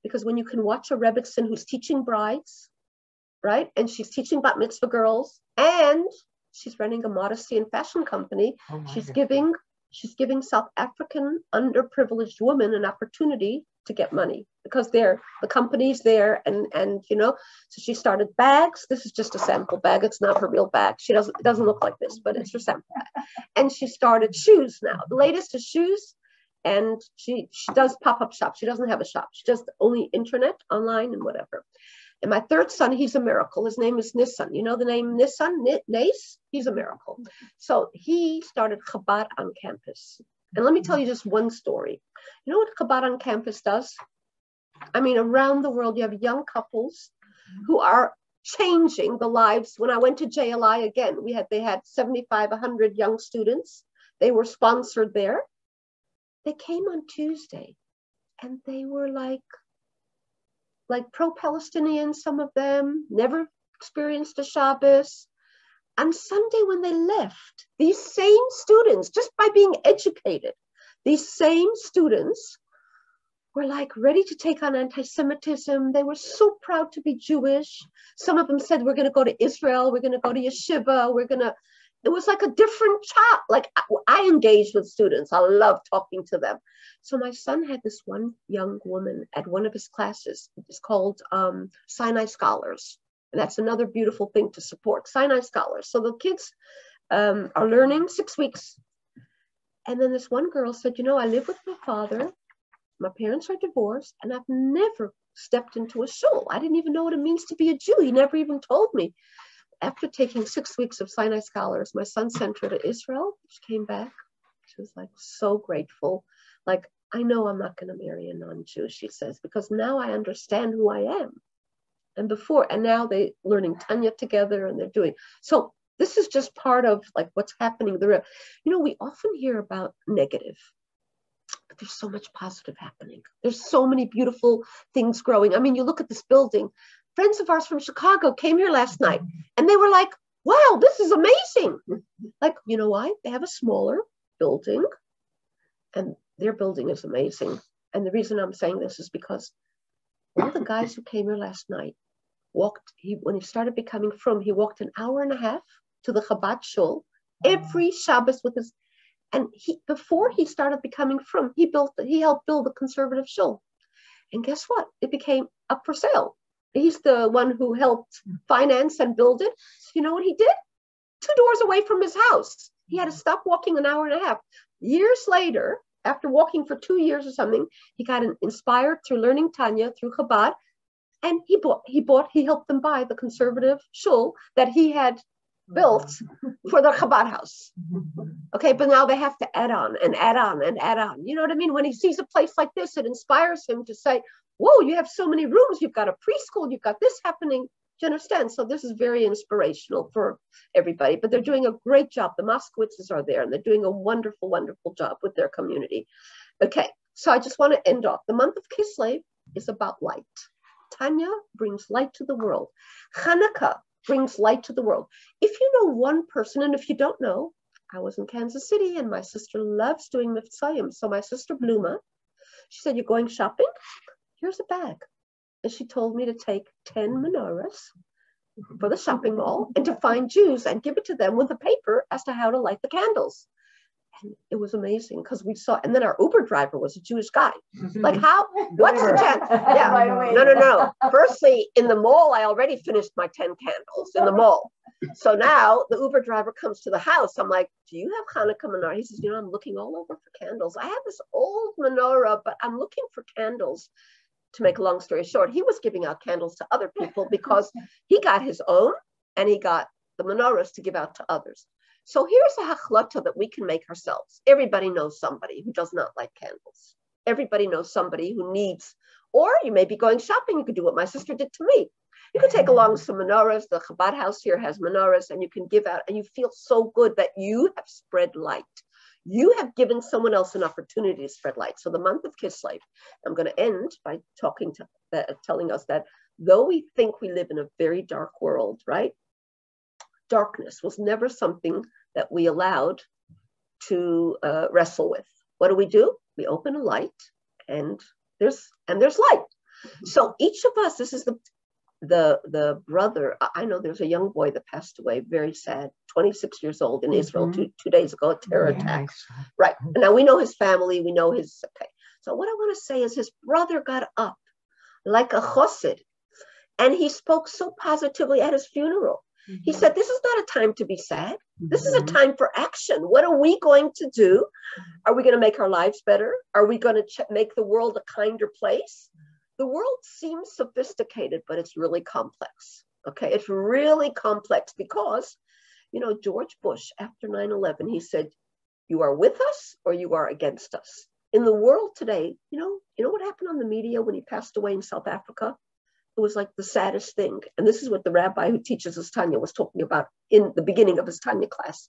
S2: Because when you can watch a Rebbetzin who's teaching brides, right? And she's teaching bat mitzvah girls, and she's running a modesty and fashion company. She's giving South African underprivileged women an opportunity to get money, because the company's there, and you know, so she started bags. This is just a sample bag. It's not her real bag. It doesn't look like this, but it's her sample bag. And she started shoes now. The latest is shoes, and she does pop-up shops. She doesn't have a shop. She does only internet, online, and whatever. And my third son, he's a miracle. His name is Nissan. You know the name Nissan? Nace? He's a miracle. So he started Chabad on campus. And let me tell you just one story. You know what Chabad on campus does? I mean, around the world, you have young couples who are changing the lives. When I went to JLI again, they had 75, 100 young students. They were sponsored there. They came on Tuesday, and they were like pro-Palestinian, some of them, never experienced a Shabbos. On Sunday when they left, these same students, just by being educated, these same students were like ready to take on anti-Semitism. They were so proud to be Jewish. Some of them said, we're going to go to Israel, we're going to go to yeshiva, it was like a different child. Like, I engaged with students. I love talking to them. So my son had this one young woman at one of his classes. It's called Sinai Scholars. And that's another beautiful thing to support, Sinai Scholars. So the kids are learning 6 weeks. And then this one girl said, you know, I live with my father. My parents are divorced, and I've never stepped into a shul. I didn't even know what it means to be a Jew. He never even told me. After taking 6 weeks of Sinai Scholars, my son sent her to Israel. She came back. She was like so grateful. Like, I know I'm not going to marry a non-Jew, she says, because now I understand who I am. And now they're learning Tanya together, and they're doing. So This is just part of like what's happening. We often hear about negative, but there's so much positive happening. There's so many beautiful things growing. I mean, you look at this building. Friends of ours from Chicago came here last night and they were like, wow, this is amazing. Like, you know why? They have a smaller building and their building is amazing. And the reason I'm saying this is because one of the guys who came here last night when he started becoming frum, he walked an hour and a half to the Chabad shul every Shabbos with his, and before he started becoming frum, he helped build the conservative shul. And guess what? It became up for sale. He's the one who helped finance and build it. So you know what he did? 2 doors away from his house. He had to stop walking an hour and a half. Years later, after walking for 2 years or something, he got inspired through learning Tanya, through Chabad, and he helped them buy the conservative shul that he had built for the Chabad house. Okay, but now they have to add on and add on and add on. You know what I mean? When he sees a place like this, it inspires him to say, whoa, you have so many rooms. You've got a preschool. You've got this happening. Do you understand? So this is very inspirational for everybody, but they're doing a great job. The Moskowitzes are there and they're doing a wonderful, wonderful job with their community. Okay, so I just want to end off. The month of Kislev is about light. Tanya brings light to the world. Hanukkah brings light to the world. If you know one person, and if you don't know, I was in Kansas City and my sister loves doing mitzvahim. So my sister Bluma, she said, you're going shopping? Here's a bag. And she told me to take 10 menorahs for the shopping mall and to find Jews and give it to them with a paper as to how to light the candles. And it was amazing because we saw, and then our Uber driver was a Jewish guy. Like how, what's the chance? Yeah, no. Firstly, in the mall, I already finished my 10 candles in the mall. So now the Uber driver comes to the house. I'm like, do you have Hanukkah menorah? He says, I'm looking all over for candles. I have this old menorah, but I'm looking for candles. To make a long story short, he was giving out candles to other people because he got his own and he got the menorahs to give out to others. So here's a hachlata that we can make ourselves. Everybody knows somebody who does not like candles. Everybody knows somebody who needs, or you may be going shopping. You could do what my sister did to me. You could take along some menorahs. The Chabad house here has menorahs and you can give out and you feel so good that you have spread light. You have given someone else an opportunity to spread light. So the month of Kislev, I'm going to end by telling us that though we think we live in a very dark world, right? Darkness was never something that we allowed to wrestle with. What do? We open a light and there's light. So each of us, this is the brother, I know there's a young boy that passed away, very sad, 26 years old in Israel, 2 days ago, a terror attack. Right. And now we know his family, we know his, okay. So what I want to say is his brother got up like a chassid and he spoke so positively at his funeral. He said, this is not a time to be sad. This is a time for action. What are we going to do? Are we going to make our lives better? Are we going to make the world a kinder place? The world seems sophisticated, but it's really complex. Okay, it's really complex because, George Bush, after 9/11, he said, you are with us or you are against us. In the world today, you know what happened on the media when he passed away in South Africa? It was like the saddest thing. And this is what the rabbi who teaches us Tanya was talking about in the beginning of his Tanya class.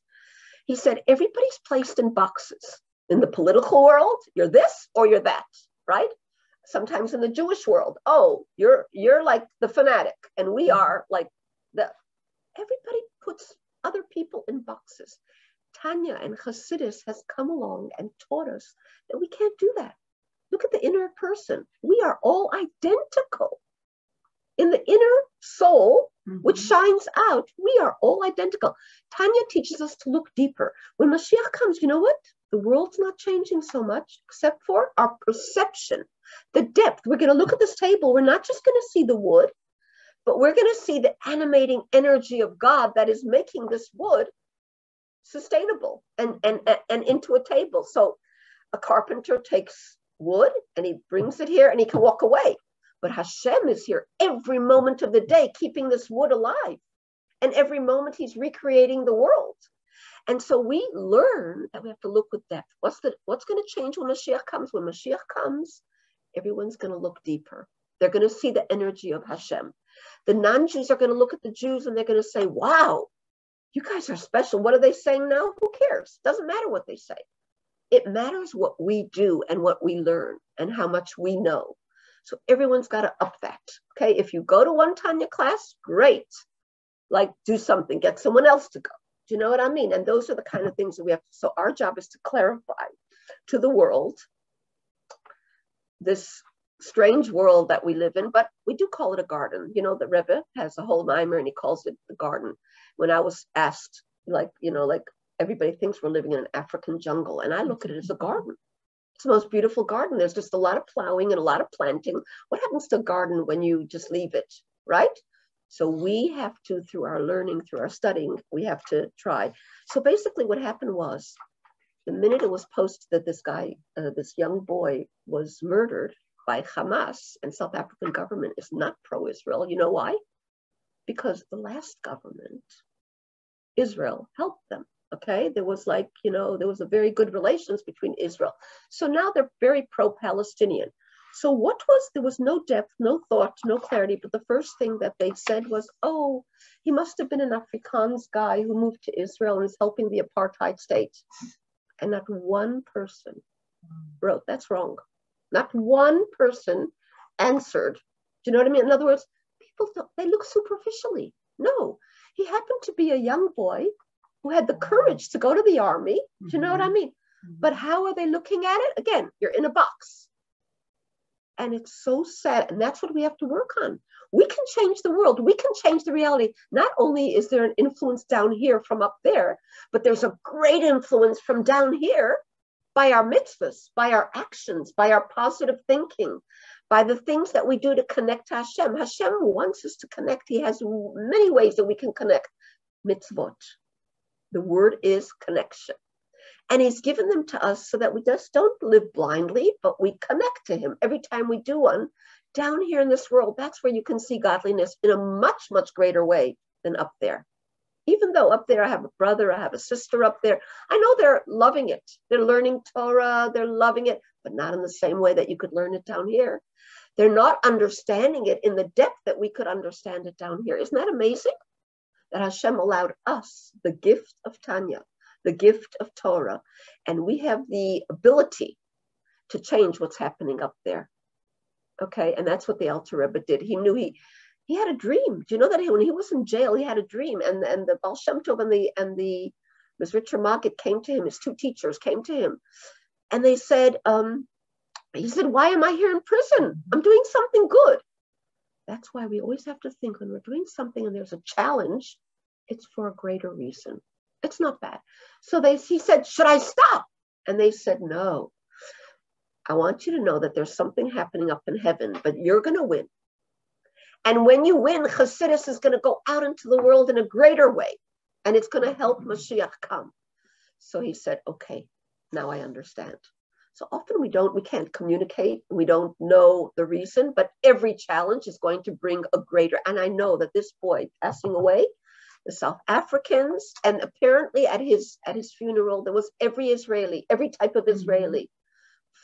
S2: He said, everybody's placed in boxes. In the political world, you're this or you're that, right? Sometimes in the Jewish world, you're like the fanatic and we are like everybody puts other people in boxes. Tanya and Hasidus has come along and taught us that we can't do that. Look at the inner person. We are all identical. In the inner soul, which shines out, we are all identical. Tanya teaches us to look deeper. When Mashiach comes, you know what? The world's not changing so much except for our perception, the depth. We're going to look at this table. We're not just going to see the wood, but we're going to see the animating energy of God that is making this wood sustainable and into a table. So a carpenter takes wood and he brings it here and he can walk away. But Hashem is here every moment of the day, keeping this wood alive. And every moment he's recreating the world. And so we learn that we have to look with depth. What's going to change when Mashiach comes? When Mashiach comes, everyone's going to look deeper. They're going to see the energy of Hashem. The non-Jews are going to look at the Jews and they're going to say, wow, You guys are special. What are they saying now? Who cares? Doesn't matter what they say. It matters what we do and what we learn and how much we know. So everyone's got to up that. Okay, if you go to one Tanya class, great. Like, do something, get someone else to go. Do you know what I mean? And those are the kind of things that we have to. So our job is to clarify to the world this strange world that we live in, but we do call it a garden. You know, the Rebbe has a whole mimer and he calls it the garden. When I was asked, like, you know, like everybody thinks we're living in an African jungle, and I look at it as a garden. It's the most beautiful garden. There's just a lot of plowing and a lot of planting. What happens to a garden when you just leave it, right? So we have to, through our learning, through our studying, we have to try. So basically what happened was, the minute it was posted that this guy, this young boy was murdered by Hamas, and South African government is not pro-Israel. You know why? Because the last government, Israel, helped them. Okay, there was like, you know, there was a very good relations between Israel. So now they're very pro-Palestinian. So there was no depth, no thought, no clarity, but the first thing that they said was, oh, he must have been an Afrikaans guy who moved to Israel and is helping the apartheid state. And not one person wrote, that's wrong. Not one person answered. Do you know what I mean? In other words, people, they look superficially. No, he happened to be a young boy who had the courage to go to the army. Do you know what I mean? But how are they looking at it? Again, you're in a box. And it's so sad. And that's what we have to work on. We can change the world. We can change the reality. Not only is there an influence down here from up there, but there's a great influence from down here by our mitzvahs, by our actions, by our positive thinking, by the things that we do to connect to Hashem. Hashem wants us to connect. He has many ways that we can connect. Mitzvot. The word is connection. And he's given them to us so that we just don't live blindly, but we connect to him. Every time we do one, down here in this world, that's where you can see godliness in a much, much greater way than up there. Even though up there I have a brother, I have a sister up there, I know they're loving it. They're learning Torah, they're loving it, but not in the same way that you could learn it down here. They're not understanding it in the depth that we could understand it down here. Isn't that amazing? That Hashem allowed us the gift of Tanya, the gift of Torah, and we have the ability to change what's happening up there. Okay, and that's what the Altar Rebbe did. He knew he had a dream. Do you know that when he was in jail, he had a dream, and the Baal Shem Tov and the Mizritcher Maggid came to him. His two teachers came to him, and they said, he said, "Why am I here in prison? I'm doing something good." That's why we always have to think when we're doing something and there's a challenge, it's for a greater reason. It's not bad. So he said, "Should I stop?" And they said, "No. I want you to know that there's something happening up in heaven, but you're going to win. And when you win, Chassidus is going to go out into the world in a greater way, and it's going to help Mashiach come." So he said, "Okay, now I understand." So often we can't communicate, we don't know the reason, but every challenge is going to bring a greater. And I know that this boy passing away, the South Africans, and apparently at his funeral, there was every Israeli, every type of Israeli,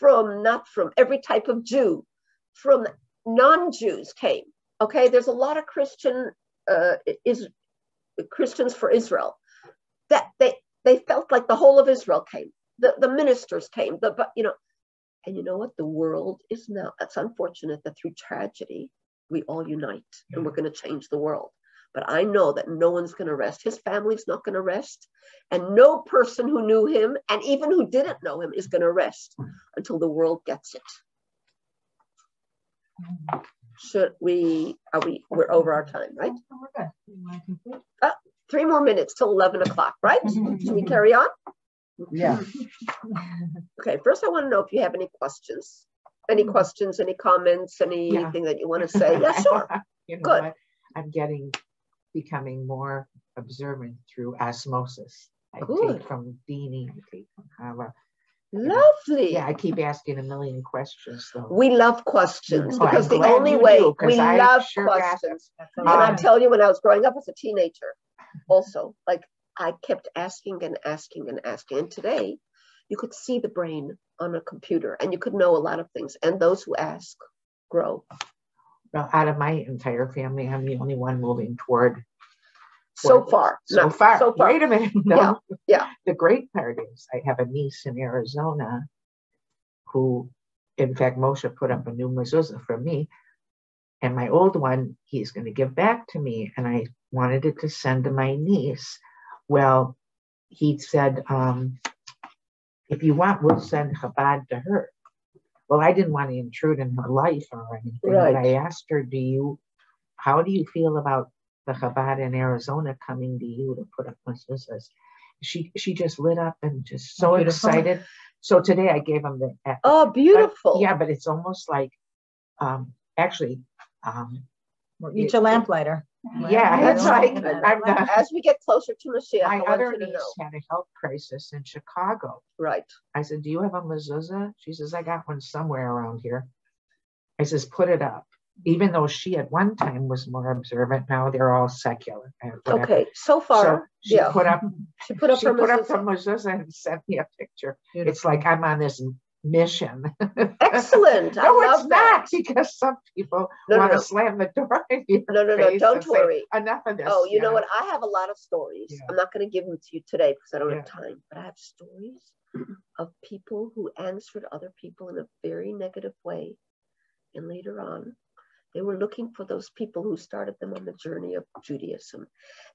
S2: not from every type of Jew, from non-Jews came. Okay, there's a lot of Christians for Israel that they felt like the whole of Israel came. The ministers came, and you know what? The world is now, it's unfortunate that through tragedy, we all unite and we're going to change the world. But I know that no one's going to rest. His family's not going to rest. And no person who knew him, and even who didn't know him, is going to rest until the world gets it. We're over our time, right?
S3: We're good. You want to conclude?
S2: 3 more minutes till 11 o'clock, right? Should we carry on?
S3: Yeah.
S2: Okay, first I want to know if you have any questions. Any questions, any comments, anything that you want to say? Yeah, sure.
S4: You know
S2: Good.
S4: What? I'm becoming more observant through osmosis. I
S2: Good.
S4: take from Dini, I take from Hava.
S2: Lovely.
S4: Yeah, I keep asking a million questions though.
S2: We love questions because
S4: I'm
S2: the
S4: glad
S2: only
S4: you
S2: way
S4: do,
S2: we
S4: I
S2: love
S4: sure got
S2: questions.
S3: That's
S2: And I tell you, when I was growing up as a teenager, also, like I kept asking and asking and asking. And today, you could see the brain on a computer and you could know a lot of things. And those who ask grow.
S4: Well, out of my entire family, I'm the only one moving toward
S2: So far.
S4: So far.
S2: So far.
S4: Wait a minute. No.
S2: Yeah.
S4: The great part is I have a niece in Arizona who, in fact, Moshe put up a new mezuzah for me. And my old one, he's going to give back to me. And I wanted it to send to my niece. Well, he said, if you want, we'll send Chabad to her. Well, I didn't want to intrude in her life or anything,
S2: Right.
S4: but I asked her, how do you feel about the Chabad in Arizona coming to you to put up mezuzahs? She just lit up and just so
S3: Beautiful.
S4: excited. So today I gave him the.
S2: Oh, beautiful.
S4: Yeah, but it's almost like, actually.
S3: We'll eat your lamplighter.
S4: Yeah,
S2: That's right.
S4: I'm not.
S2: As we get closer to Mashiach,
S4: My
S2: I want
S4: other
S2: you to
S4: niece
S2: know.
S4: had a health crisis in Chicago.
S2: Right.
S4: I said, do you have a mezuzah? She says, I got one somewhere around here. I says, put it up. Even though she at one time was more observant, now they're all secular.
S2: Okay, so far,
S4: So she put up
S2: she put up
S4: she
S2: her
S4: put up
S2: mezuzah.
S4: the mezuzah and sent me a picture.
S3: Beautiful.
S4: It's like I'm on this mission.
S2: Excellent. I
S4: No,
S2: love
S4: it's
S2: that.
S4: not, because some people
S2: No,
S4: want to
S2: no.
S4: slam the door in your
S2: No,
S4: face
S2: don't
S4: and say,
S2: worry.
S4: enough of this.
S2: Oh, you know what? I have a lot of stories.
S4: Yeah.
S2: I'm not going to give them to you today because I don't
S4: Yeah.
S2: have time. But I have stories of people who answered other people in a very negative way. And later on, they were looking for those people who started them on the journey of Judaism.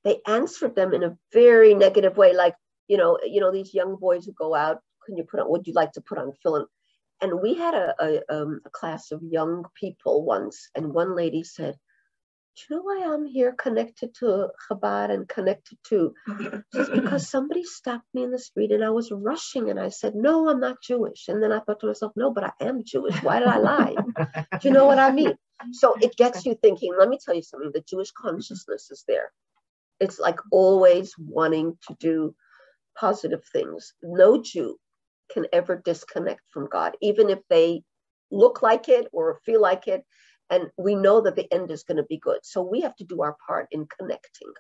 S2: They answered them in a very negative way, like, you know, these young boys who go out, can you put on, would you like to put on film? And we had a class of young people once, and one lady said, do you know why I'm here connected to Chabad and connected to, just because somebody stopped me in the street and I was rushing and I said, no, I'm not Jewish. And then I thought to myself, no, but I am Jewish. Why did I lie? Do you know what I mean? So it gets you thinking. Let me tell you something. The Jewish consciousness is there. It's like always wanting to do positive things. No Jew can ever disconnect from God, even if they look like it or feel like it. And we know that the end is going to be good. So we have to do our part in connecting.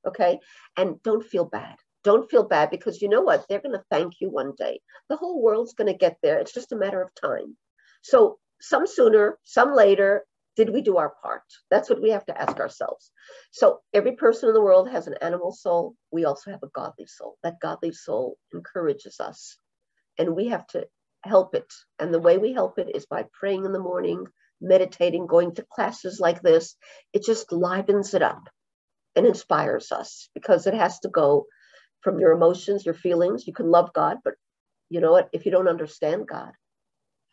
S2: Okay. And don't feel bad. Don't feel bad, because you know what? They're going to thank you one day. The whole world's going to get there. It's just a matter of time. So some sooner, some later, did we do our part? That's what we have to ask ourselves. So every person in the world has an animal soul. We also have a godly soul. That godly soul encourages us, and we have to help it. And the way we help it is by praying in the morning, meditating, going to classes like this. It just livens it up and inspires us, because it has to go from your emotions, your feelings. You can love God, but you know what? If you don't understand God,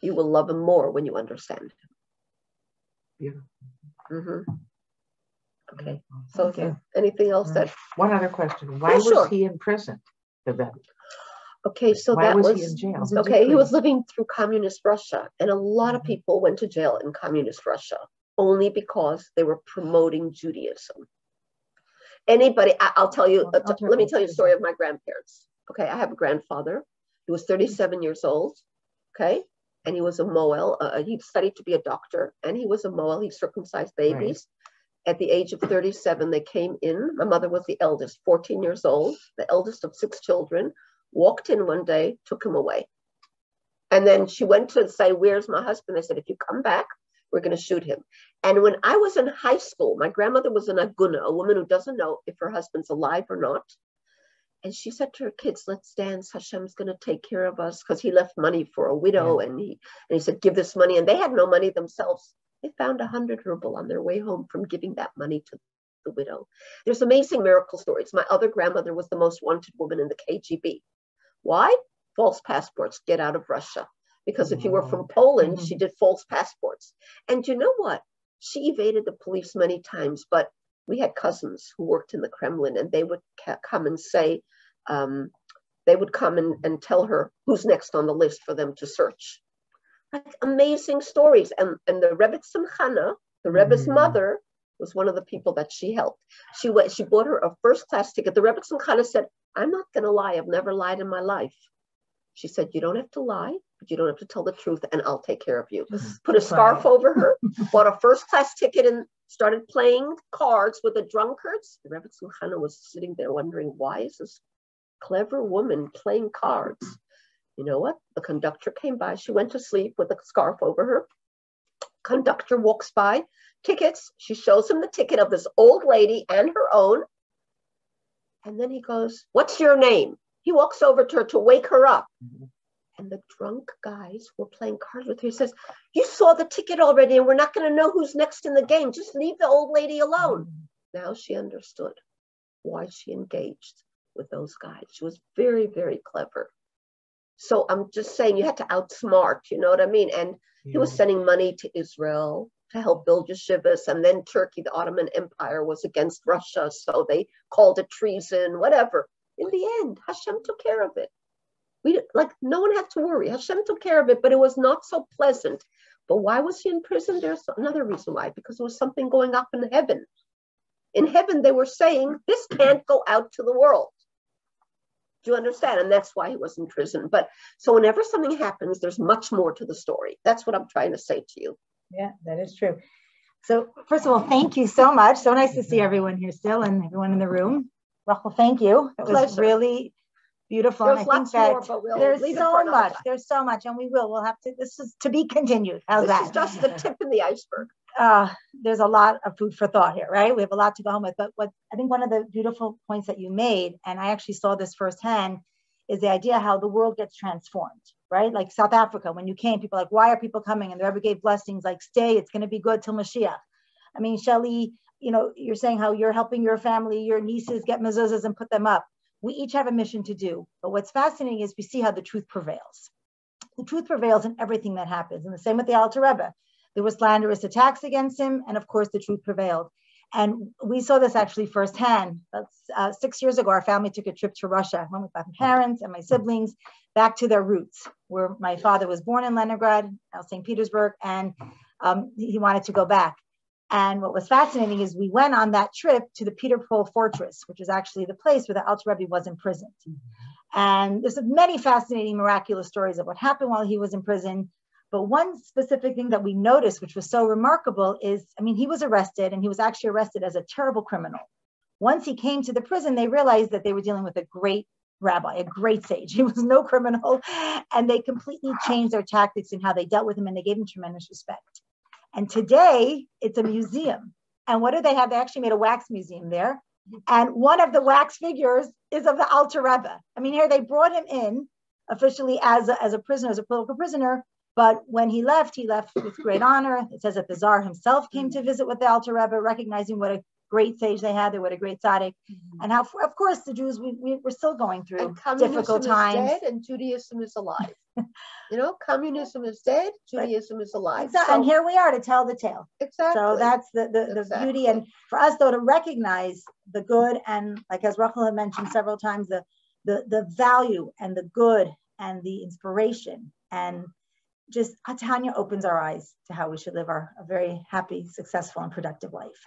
S2: you will love him more when you understand him.
S4: Beautiful.
S2: Mm-hmm. Okay. So anything else that?
S4: One other question. Why
S2: sure.
S4: was he in prison? The Rebbe?
S2: Okay, so
S4: Why
S2: that
S4: was
S2: was
S4: he in jail?
S2: okay. He was living through communist Russia, and a lot of people went to jail in communist Russia only because they were promoting Judaism. Anybody, I'll tell you. Let me tell you a story of my grandparents. Okay, I have a grandfather. He was 37 years old. Okay, and he was a Moel. He studied to be a doctor, and he was a Moel. He circumcised babies. Right. At the age of 37, they came in. My mother was the eldest, 14 years old, the eldest of 6 children. Walked in one day, took him away. And then she went to say, where's my husband? They said, if you come back, we're going to shoot him. And when I was in high school, my grandmother was an aguna, a woman who doesn't know if her husband's alive or not. And she said to her kids, let's dance. Hashem's going to take care of us, because he left money for a widow. Yeah. And he said, give this money. And they had no money themselves. They found 100 ruble on their way home from giving that money to the widow. There's amazing miracle stories. My other grandmother was the most wanted woman in the KGB. Why? False passports. Get out of Russia. Because if you were from Poland, she did false passports. And you know what? She evaded the police many times, but we had cousins who worked in the Kremlin, and they would come and say, they would come and tell her who's next on the list for them to search. Like amazing stories. And the Rebbe Simchana, the Rebbe's mother, was one of the people that she helped. She bought her a first-class ticket. The Rebbe Simchana said, I'm not going to lie. I've never lied in my life. She said, you don't have to lie, but you don't have to tell the truth, and I'll take care of you. Put a scarf over her, bought a first-class ticket, and started playing cards with the drunkards. The Rebbe Simchana was sitting there wondering, why is this clever woman playing cards? You know what? The conductor came by. She went to sleep with a scarf over her. Conductor walks by. Tickets. She shows him the ticket of this old lady and her own. And then he goes, what's your name? He walks over to her to wake her up. And the drunk guys were playing cards with her. He says, you saw the ticket already and we're not going to know who's next in the game. Just leave the old lady alone. Now she understood why she engaged with those guys. She was very, very clever. So I'm just saying you had to outsmart, you know what I mean? And he was sending money to Israel to help build yeshivas. And then Turkey, the Ottoman Empire, was against Russia. So they called it treason, whatever. In the end, Hashem took care of it. No one had to worry. Hashem took care of it, but it was not so pleasant. But why was he in prison? There's another reason why, because there was something going up in heaven. In heaven, they were saying, this can't go out to the world. Do you understand? And that's why he was in prison. But so whenever something happens, there's much more to the story. That's what I'm trying to say to you.
S1: Yeah, that is true. So first of all, thank you so much. So nice to see everyone here still and everyone in the room. Rochel, thank you. It was really beautiful.
S2: There's
S1: and I think that there's so much, and we'll have to, this is to be continued. How's that?
S2: This is just the tip of the iceberg.
S1: There's a lot of food for thought here, right? We have a lot to go home with, but what I think one of the beautiful points that you made, and I actually saw this firsthand, is the idea how the world gets transformed, right? Like South Africa, when you came, people were like, why are people coming? And the Rebbe gave blessings like, stay, it's going to be good till Mashiach. I mean, Shelley, you know, you're saying how you're helping your family, your nieces get mezuzahs and put them up. We each have a mission to do. But what's fascinating is we see how the truth prevails. The truth prevails in everything that happens. And the same with the Altar Rebbe. There were slanderous attacks against him. And of course, the truth prevailed. And we saw this actually firsthand. 6 years ago, our family took a trip to Russia. I went with my parents and my siblings back to their roots, where my father was born in Leningrad, now St. Petersburg, and he wanted to go back. And what was fascinating is we went on that trip to the Peter Paul Fortress, which is actually the place where the Altar Rebbe was imprisoned. And there's many fascinating, miraculous stories of what happened while he was in prison. But one specific thing that we noticed, which was so remarkable, is, I mean, he was arrested, and he was actually arrested as a terrible criminal. Once he came to the prison, they realized that they were dealing with a great rabbi, a great sage. He was no criminal. And they completely changed their tactics in how they dealt with him, and they gave him tremendous respect. And today, it's a museum. And what do they have? They actually made a wax museum there. And one of the wax figures is of the Altar Rebbe. I mean, here they brought him in officially as a prisoner, as a political prisoner. But when he left with great honor. It says that the Tsar himself came to visit with the Altar Rebbe, recognizing what a great sage they had, what a great tzaddik. And how, of course, the Jews, we're still going through difficult times.
S2: Is dead and Judaism is alive. You know, communism is dead, Judaism is alive.
S1: Exactly. So, and here we are to tell the tale.
S2: Exactly.
S1: So that's the beauty. And for us, though, to recognize the good, and like as Rochel had mentioned several times, the value and the good and the inspiration, and just Tanya opens our eyes to how we should live a very happy, successful, and productive life.